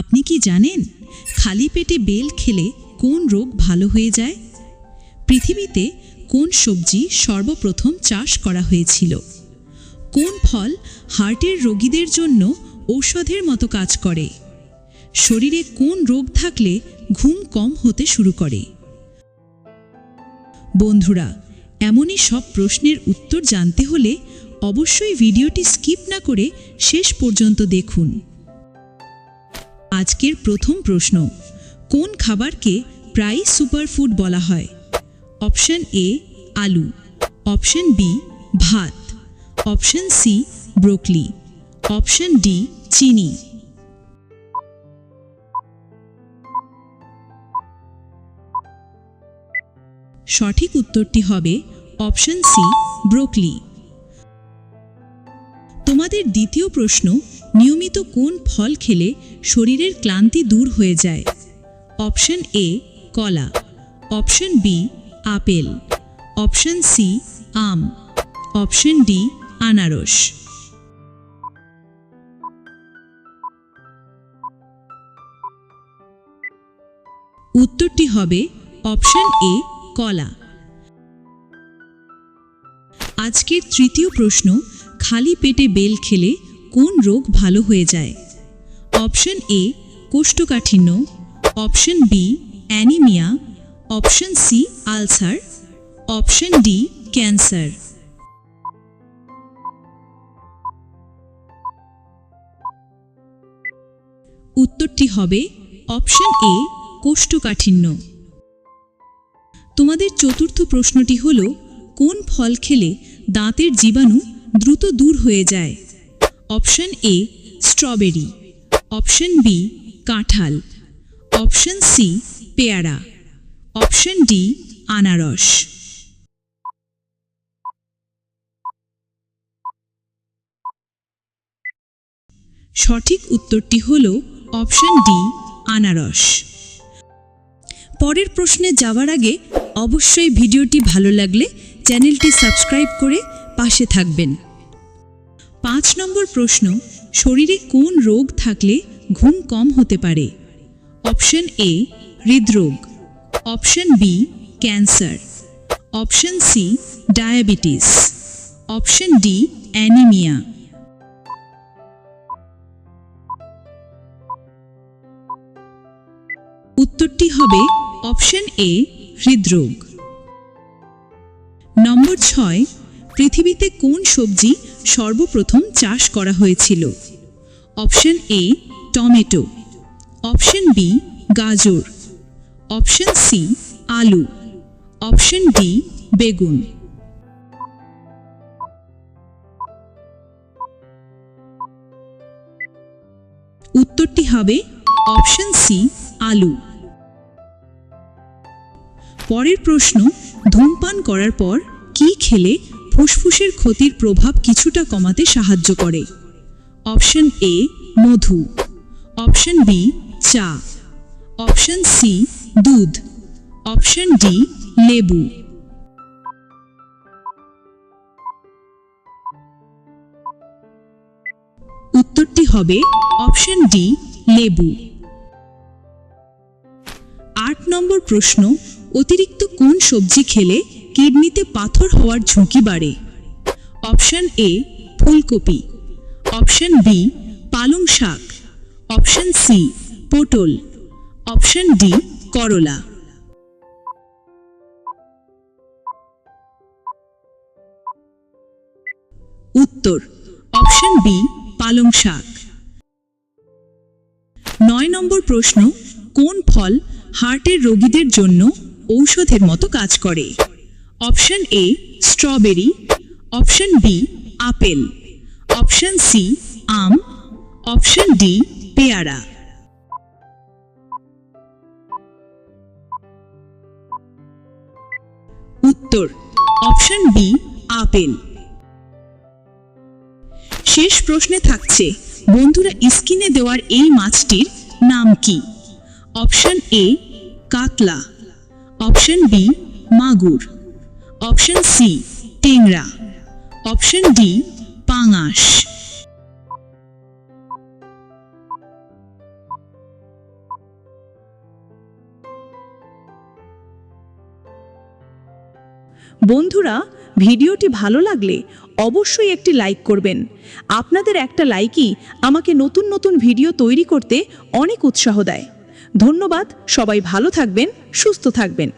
আপনি কি জানেন খালি পেটে বেল খেলে কোন রোগ ভালো হয়ে যায়? পৃথিবীতে কোন সবজি সর্বপ্রথম চাষ করা হয়েছিল? কোন ফল হার্টের রোগীদের জন্য ঔষধের মতো কাজ করে? শরীরে কোন রোগ থাকলে ঘুম কম হতে শুরু করে? বন্ধুরা, এমনই সব প্রশ্নের উত্তর জানতে হলে অবশ্যই ভিডিওটি স্কিপ না করে শেষ পর্যন্ত দেখুন। আজকের প্রথম প্রশ্ন, কোন খাবারকে প্রায়ই সুপারফুড বলা হয়? অপশন এ আলু, অপশন বি ভাত, option C broccoli, option D চিনি। সঠিক উত্তরটি হবে অপশন সি ব্রোকলি। তোমাদের দ্বিতীয় প্রশ্ন, নিয়মিত কোন ফল খেলে শরীরের ক্লান্তি দূর হয়ে যায়? অপশন এ কলা, option B apple, option C আম, অপশন ডি আনারস। উত্তরটি হবে অপশন এ কলা। আজকের তৃতীয় প্রশ্ন, খালি পেটে বেল খেলে কোন রোগ ভালো হয়ে যায়? অপশন এ কোষ্ঠকাঠিন্য, option B anaemia, option C ulcer, option D cancer. উত্তরটি হবে অপশন এ কোষ্ঠকাঠিন্য। তোমাদের চতুর্থ প্রশ্নটি হল, কোন ফল খেলে দাঁতের জীবাণু দ্রুত দূর হয়ে যায়? Option A strawberry, option B কাঁঠাল, অপশন সি পেয়ারা, অপশন ডি আনারস। সঠিক উত্তরটি হল অপশন ডি আনারস। পরের প্রশ্নে যাওয়ার আগে অবশ্যই ভিডিওটি ভালো লাগলে চ্যানেলটি সাবস্ক্রাইব করে পাশে থাকবেন। 5 নম্বর প্রশ্ন, শরীরে কোন রোগ থাকলে ঘুম কম হতে পারে? অপশন এ হৃদরোগ, option B cancer, option C diabetes, option D anaemia. উত্তরটি হবে অপশন এ হৃদরোগ। নম্বর 6, পৃথিবীতে কোন সবজি সর্বপ্রথম চাষ করা হয়েছিল? Option A tomato, option B গাজর, অপশন সি আলু, অপশন ডি বেগুন। উত্তরটি হবে অপশন সি আলু। পরের প্রশ্ন, ধূমপান করার পর কি খেলে ফুসফুসের ক্ষতির প্রভাব কিছুটা কমাতে সাহায্য করে? অপশন এ মধু, অপশন বি চা, অপশন সি দুধ, অপশন ডি লেবু। উত্তরটি হবে অপশন ডি লেবু। 8 নম্বর প্রশ্ন, অতিরিক্ত কোন সবজি খেলে কিডনিতে পাথর হওয়ার ঝুঁকি বাড়ে? অপশন এ ফুলকপি, অপশন বি পালং শাক, অপশন সি পটল, অপশন ডি করলা। উত্তর অপশন বি পালং শাক। 9 নম্বর প্রশ্ন, কোন ফল হার্টের রোগীদের জন্য ঔষধের মতো কাজ করে? Option A strawberry, option B apple, option C আম, অপশন ডি পেয়ারা। উত্তর অপশন বি আপেল। শেষ প্রশ্নে থাকছে, বন্ধুরা স্ক্রিনে দেওয়ার এই মাছটির নাম কি? অপশন এ কাতলা, অপশন বি মাগুর, অপশন সি টেংরা, অপশন ডি পাঙাশ। বন্ধুরা, ভিডিওটি ভালো লাগলে অবশ্যই একটি লাইক করবেন। আপনাদের একটা লাইকই আমাকে নতুন নতুন ভিডিও তৈরি করতে অনেক উৎসাহ দেয়। ধন্যবাদ। সবাই ভালো থাকবেন, সুস্থ থাকবেন।